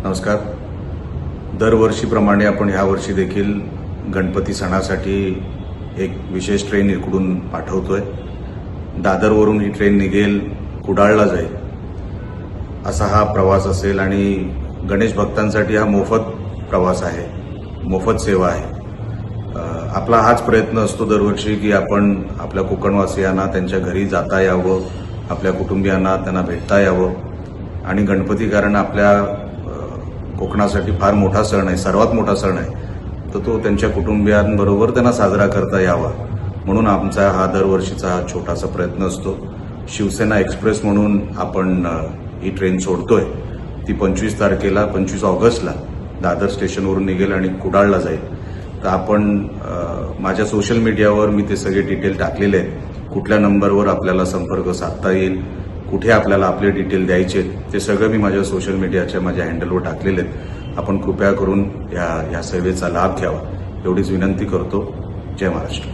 नमस्कार. दरवर्षीप्रमाणे आपण यावर्षी देखील गणपती सणासाठी एक विशेष ट्रेन इकडून पाठवतोय. दादरवरून ही ट्रेन निघेल, कुडाळला जाईल असा हा प्रवास असेल आणि गणेश भक्तांसाठी हा मोफत प्रवास आहे, मोफत सेवा आहे. आपला हाच प्रयत्न असतो दरवर्षी की आपण आपल्या कोकणवासियांना त्यांच्या घरी जाता यावं, आपल्या कुटुंबियांना त्यांना भेटता यावं. आणि गणपती कारण आपल्या कोकणासाठी फार मोठा सण आहे, सर्वात मोठा सण आहे, तर तो त्यांच्या कुटुंबियांबरोबर त्यांना साजरा करता यावा म्हणून आमचा हा दरवर्षीचा छोटासा प्रयत्न असतो. शिवसेना एक्सप्रेस म्हणून आपण ही ट्रेन सोडतोय. ती 25 तारखेला 25 ऑगस्टला दादर स्टेशनवरून निघेल आणि कुडाळला जाईल. तर आपण माझ्या सोशल मीडियावर मी ते सगळे डिटेल टाकलेले आहेत. कुठल्या नंबरवर आपल्याला संपर्क साधता येईल, कुठे आपल्याला आपले डिटेल द्यायचे, ते सगळं मी माझ्या सोशल मीडियाच्या माझ्या हँडलवर टाकलेले आहेत. आपण कृपया करून या सेवेचा लाभ घ्यावा एवढीच विनंती करतो. जय महाराष्ट्र.